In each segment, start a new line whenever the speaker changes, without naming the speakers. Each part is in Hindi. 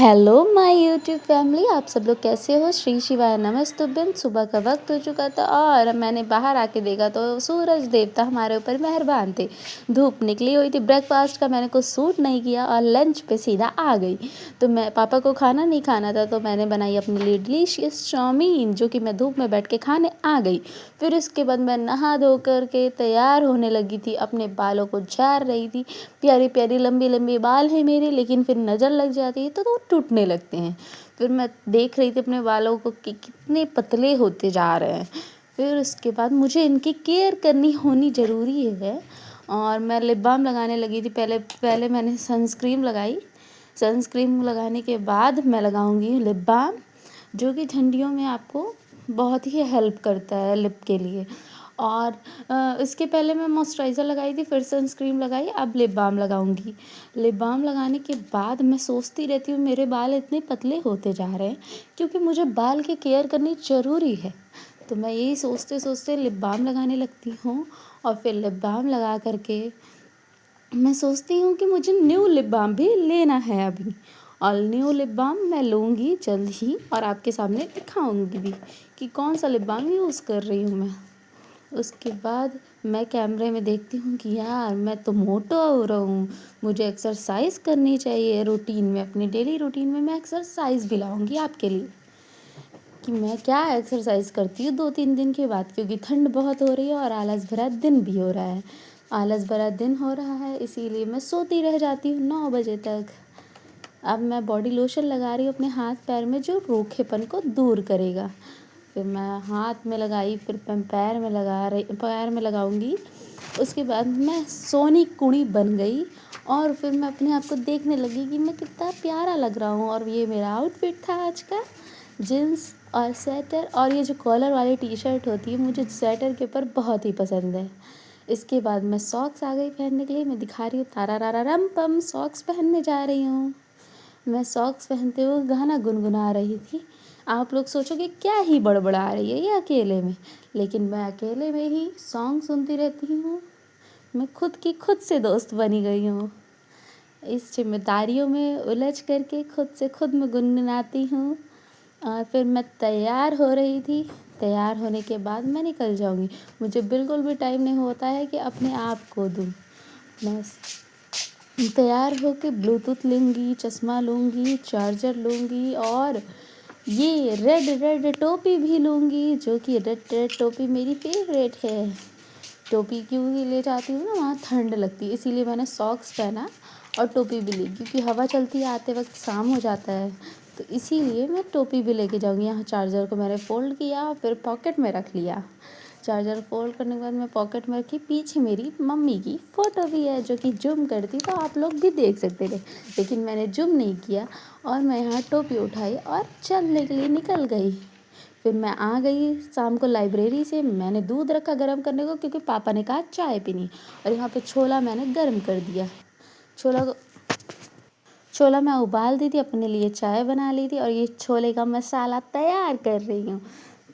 हेलो माय यूट्यूब फैमिली, आप सब लोग कैसे हो। श्री शिवाय नमस्तुभ्यम। सुबह का वक्त हो चुका था और मैंने बाहर आके देखा तो सूरज देवता हमारे ऊपर मेहरबान थे। धूप निकली हुई थी। ब्रेकफास्ट का मैंने कुछ सूट नहीं किया और लंच पे सीधा आ गई। तो मैं पापा को खाना नहीं खाना था तो मैंने बनाई अपने लिए डिलीशियस चाउमीन, जो कि मैं धूप में बैठ के खाने आ गई। फिर उसके बाद मैं नहा धो कर के तैयार होने लगी थी, अपने बालों को झाड़ रही थी। प्यारी प्यारी लंबी लंबी बाल हैं मेरे, लेकिन फिर नज़र लग जाती है तो टूटने लगते हैं। फिर मैं देख रही थी अपने बालों को कि कितने पतले होते जा रहे हैं। फिर उसके बाद मुझे इनकी केयर करनी होनी ज़रूरी है और मैं लिप बाम लगाने लगी थी। पहले मैंने सनस्क्रीन लगाई। सनस्क्रीन लगाने के बाद मैं लगाऊंगी लिप बाम, जो कि ठंडियों में आपको बहुत ही हेल्प करता है लिप के लिए। और इसके पहले मैं मॉइस्चराइज़र लगाई थी, फिर सनस्क्रीन लगाई, अब लिप बाम लगाऊंगी। लिप बाम लगाने के बाद मैं सोचती रहती हूँ मेरे बाल इतने पतले होते जा रहे हैं, क्योंकि मुझे बाल की केयर करनी ज़रूरी है। तो मैं यही सोचते सोचते लिप बाम लगाने लगती हूँ और फिर लिप बाम लगा करके मैं सोचती हूँ कि मुझे न्यू लिप बाम भी लेना है अभी। और न्यू लिप बाम मैं लूँगी जल्द ही और आपके सामने दिखाऊंगी भी कि कौन सा लिप बाम यूज़ कर रही हूँ मैं। उसके बाद मैं कैमरे में देखती हूँ कि यार मैं तो मोटा हो रहा हूँ, मुझे एक्सरसाइज करनी चाहिए रूटीन में। अपनी डेली रूटीन में मैं एक्सरसाइज भी लाऊंगी आपके लिए कि मैं क्या एक्सरसाइज करती हूँ 2-3 दिन के बाद, क्योंकि ठंड बहुत हो रही है और आलस भरा दिन भी हो रहा है। आलस भरा दिन हो रहा है इसीलिए मैं सोती रह जाती हूँ 9 बजे तक। अब मैं बॉडी लोशन लगा रही हूँ अपने हाथ पैर में, जो रूखेपन को दूर करेगा। फिर मैं हाथ में लगाई, फिर मैं पैर में लगाऊंगी। उसके बाद मैं सोनी कुड़ी बन गई और फिर मैं अपने आप को देखने लगी कि मैं कितना प्यारा लग रहा हूँ। और ये मेरा आउटफिट था आज का, जीन्स और स्वेटर। और ये जो कॉलर वाली टी शर्ट होती है, मुझे स्वेटर के ऊपर बहुत ही पसंद है। इसके बाद मैं सॉक्स आ गई पहनने के लिए। मैं दिखा रही हूँ, तारा रारा रम पम सॉक्स पहनने जा रही हूँ। मैं सॉक्स पहनते हुए गाना गुनगुना रही थी। आप लोग सोचोगे क्या ही बड़बड़ा रही है ये अकेले में, लेकिन मैं अकेले में ही सॉन्ग सुनती रहती हूँ। मैं खुद की खुद से दोस्त बनी गई हूँ। इस जिम्मेदारियों में उलझ करके खुद से खुद मैं गुनगुनाती हूँ। और फिर मैं तैयार हो रही थी। तैयार होने के बाद मैं निकल जाऊँगी। मुझे बिल्कुल भी टाइम नहीं होता है कि अपने आप को दूँ। मैं तैयार होके ब्लूटूथ लूँगी, चश्मा लूँगी, चार्जर लूँगी और ये रेड रेड टोपी भी लूँगी, जो कि रेड रेड टोपी मेरी फेवरेट है। टोपी क्यों ले जाती हूँ ना, वहाँ ठंड लगती है, इसीलिए मैंने सॉक्स पहना और टोपी भी ली, क्योंकि हवा चलती है आते वक्त शाम हो जाता है, तो इसीलिए मैं टोपी भी लेके जाऊँगी। यहाँ चार्जर को मैंने फ़ोल्ड किया और फिर पॉकेट में रख लिया। चार्जर फोल्ड करने के बाद मैं पॉकेट में रखी। पीछे मेरी मम्मी की फ़ोटो भी है, जो कि जूम करती तो आप लोग भी देख सकते थे, लेकिन मैंने जूम नहीं किया। और मैं यहाँ टोपी उठाई और चलने के लिए निकल गई। फिर मैं आ गई शाम को लाइब्रेरी से। मैंने दूध रखा गर्म करने को, क्योंकि पापा ने कहा चाय पीनी। और यहाँ पे छोला मैंने गर्म कर दिया। छोला मैं उबाल दी थी, अपने लिए चाय बना ली थी और ये छोले का मसाला तैयार कर रही हूँ।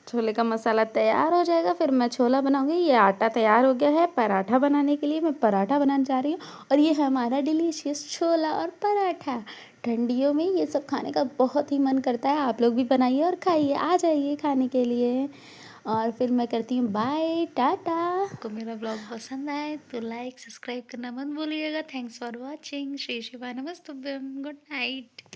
छोले का मसाला तैयार हो जाएगा फिर मैं छोला बनाऊंगी। ये आटा तैयार हो गया है पराठा बनाने के लिए। मैं पराठा बनाने जा रही हूँ और ये है हमारा डिलीशियस छोला और पराठा। ठंडियों में ये सब खाने का बहुत ही मन करता है। आप लोग भी बनाइए और खाइए, आ जाइए खाने के लिए। और फिर मैं करती हूँ बाय टाटा। आपको मेरा ब्लॉग पसंद आए तो लाइक सब्सक्राइब करना मत भूलिएगा। Thanks for watching. श्री शिवाय नमस्तुभ्यम। Good night.